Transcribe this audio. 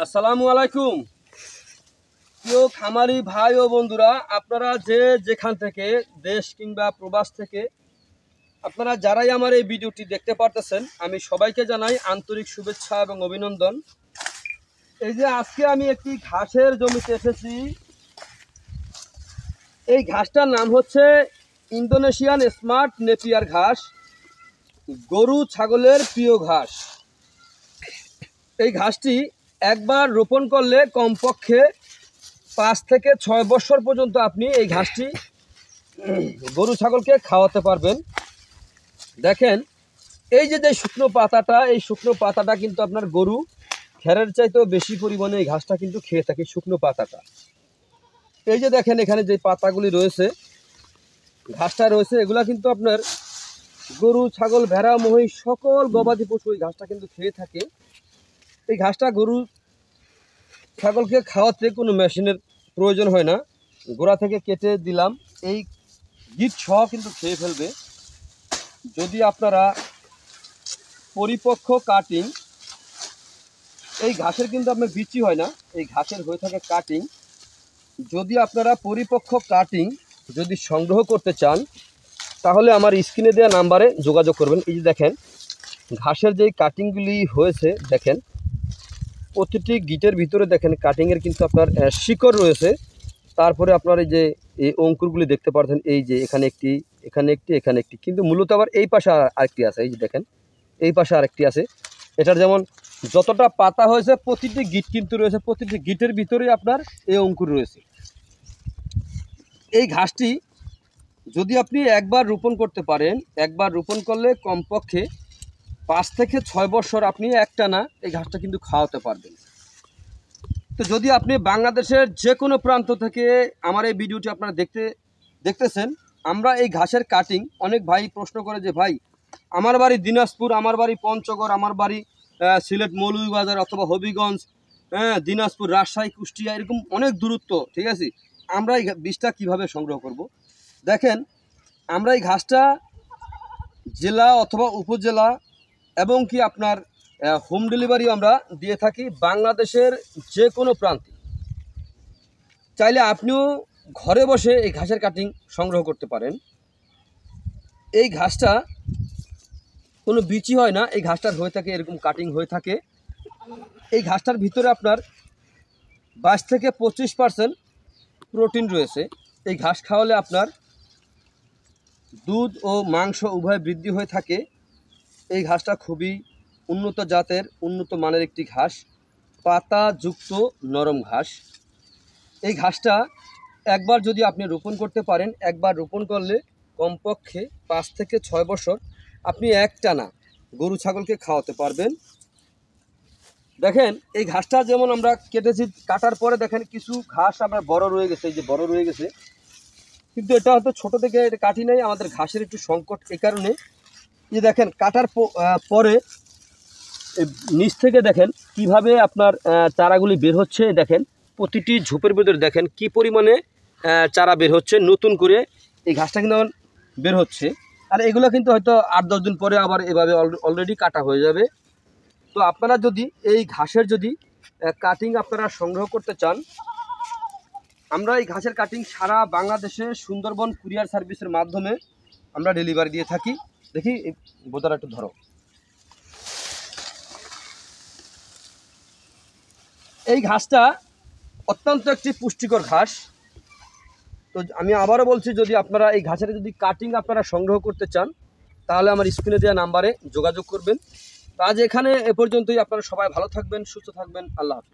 আসসালামু আলাইকুম প্রিয় খামারি ভাই ও বন্ধুরা, আপনারা যে যেখান থেকে দেশ কিংবা প্রবাস থেকে আপনারা যারাই আমার এই ভিডিওটি দেখতে পারতেছেন, আমি সবাইকে জানাই আন্তরিক শুভেচ্ছা এবং অভিনন্দন। এই যে আজকে আমি একটি ঘাসের জমিতে এসেছি। এই ঘাসটার নাম হচ্ছে ইন্দোনেশিয়ান স্মার্ট নেপিয়ার ঘাস, গরু ছাগলের প্রিয় ঘাস। এই ঘাসটি একবার রোপণ করলে কমপক্ষে 5 থেকে 6 বছর পর্যন্ত আপনি এই ঘাসটি গরু ছাগলকে খাওয়াতে পারবেন। দেখেন, এই যে শুকনো পাতাটা, এই শুকনো পাতাটা কিন্তু আপনার গরু খেরের চাইতেও বেশি পরিমাণে এই ঘাসটা কিন্তু খেয়ে থাকে, শুকনো পাতাটা। এই যে দেখেন, এখানে যে পাতাগুলি রয়েছে, ঘাসটা রয়েছে, এগুলা কিন্তু আপনার গরু ছাগল ভেড়া মহিষ সকল গবাদি পশু এই ঘাসটা কিন্তু খেয়ে থাকে। এই ঘাসটা গরু ছাগলকে খাওয়াতে কোনো মেশিনের প্রয়োজন হয় না, গোড়া থেকে কেটে দিলাম, এই গিট সহ কিন্তু খেয়ে ফেলবে। যদি আপনারা পরিপক্ক কাটিং, এই ঘাসের কিন্তু আপনার বিচি হয় না, এই ঘাসের হয়ে থাকে কাটিং। যদি আপনারা পরিপক্ক কাটিং যদি সংগ্রহ করতে চান, তাহলে আমার স্ক্রিনে দেওয়া নাম্বারে যোগাযোগ করবেন। এই যে দেখেন, ঘাসের যেই কাটিংগুলি হয়েছে, দেখেন প্রতিটি গিটের ভিতরে দেখেন কাটিংয়ের কিন্তু আপনার শিকড় রয়েছে। তারপরে আপনার এই যে এই অঙ্কুরগুলি দেখতে পাচ্ছেন, এই যে এখানে একটি, এখানে একটি, এখানে একটি, কিন্তু মূলত আবার এই পাশে আরেকটি আছে। এই যে দেখেন, এই পাশে আরেকটি আছে। এটার যেমন যতটা পাতা হয়েছে, প্রতিটি গিট কিন্তু রয়েছে, প্রতিটি গিটের ভিতরেই আপনার এই অঙ্কুর রয়েছে। এই ঘাসটি যদি আপনি একবার রোপণ করতে পারেন, একবার রোপণ করলে কমপক্ষে 5 থেকে 6 বছর আপনি একটানা এই ঘাসটা কিন্তু খাওয়াতে পারবেন। তো যদি আপনি বাংলাদেশের যে কোনো প্রান্ত থেকে আমার এই ভিডিওটি আপনারা দেখতেছেন, আমরা এই ঘাসের কাটিং, অনেক ভাই প্রশ্ন করে যে ভাই আমার বাড়ি দিনাজপুর, আমার বাড়ি পঞ্চগড়, আমার বাড়ি সিলেট মৌলভীবাজার অথবা হবিগঞ্জ, দিনাজপুর, রাজশাহী, কুষ্টিয়া, এরকম অনেক দূরত্ব, ঠিক আছে, আমরা এই বীজটা কীভাবে সংগ্রহ করব। দেখেন, আমরা এই ঘাসটা জেলা অথবা উপজেলা এবং কি আপনার হোম ডেলিভারি আমরা দিয়ে থাকি বাংলাদেশের যে কোনো প্রান্তে। চাইলে আপনিও ঘরে বসে এই ঘাসের কাটিং সংগ্রহ করতে পারেন। এই ঘাসটা কোনো বিচি হয় না, এই ঘাসটার হয়ে থাকে এরকম কাটিং হয়ে থাকে। এই ঘাসটার ভিতরে আপনার 22 থেকে 25% প্রোটিন রয়েছে। এই ঘাস খাওয়ালে আপনার দুধ ও মাংস উভয় বৃদ্ধি হয়ে থাকে। এই ঘাসটা খুবই উন্নত জাতের, উন্নত মানের একটি ঘাস, পাতাযুক্ত নরম ঘাস। এই ঘাসটা একবার যদি আপনি রোপণ করতে পারেন, একবার রোপণ করলে কমপক্ষে 5 থেকে 6 বছর আপনি একটানা গরু ছাগলকে খাওয়াতে পারবেন। দেখেন, এই ঘাসটা যেমন আমরা কেটেছি, কাটার পরে দেখেন কিছু ঘাস আমার বড় রয়ে গেছে, এই যে বড় রয়ে গেছে, কিন্তু এটা হয়তো ছোটো থেকে এটা কাটি নাই, আমাদের ঘাসের একটু সংকট, এই কারণে। এই দেখেন, কাটার পরে নিচ থেকে দেখেন কিভাবে আপনার চারাগুলি বের হচ্ছে। দেখেন প্রতিটি ঝোপের ভিতরে দেখেন কি পরিমাণে চারা বের হচ্ছে, নতুন করে এই ঘাসটা কিন্তু বের হচ্ছে। আর এগুলো কিন্তু হয়তো 8-10 দিন পরে আবার এভাবে অলরেডি কাটা হয়ে যাবে। তো আপনারা যদি এই ঘাসের যদি কাটিং আপনারা সংগ্রহ করতে চান, আমরা এই ঘাসের কাটিং সারা বাংলাদেশে সুন্দরবন কুরিয়ার সার্ভিসের মাধ্যমে আমরা ডেলিভারি দিয়ে থাকি। দেখি বোতলটা একটু ধরো। এই ঘাসটা অত্যন্ত একটি পুষ্টিকর ঘাস। তো আমি আবারও বলছি, যদি আপনারা এই ঘাসের যদি কাটিং আপনারা সংগ্রহ করতে চান, তাহলে আমার স্ক্রিনে দেওয়া নাম্বারে যোগাযোগ করবেন। আজ এখানে এ পর্যন্তই। আপনারা সবাই ভালো থাকবেন, সুস্থ থাকবেন। আল্লাহ হাফেজ।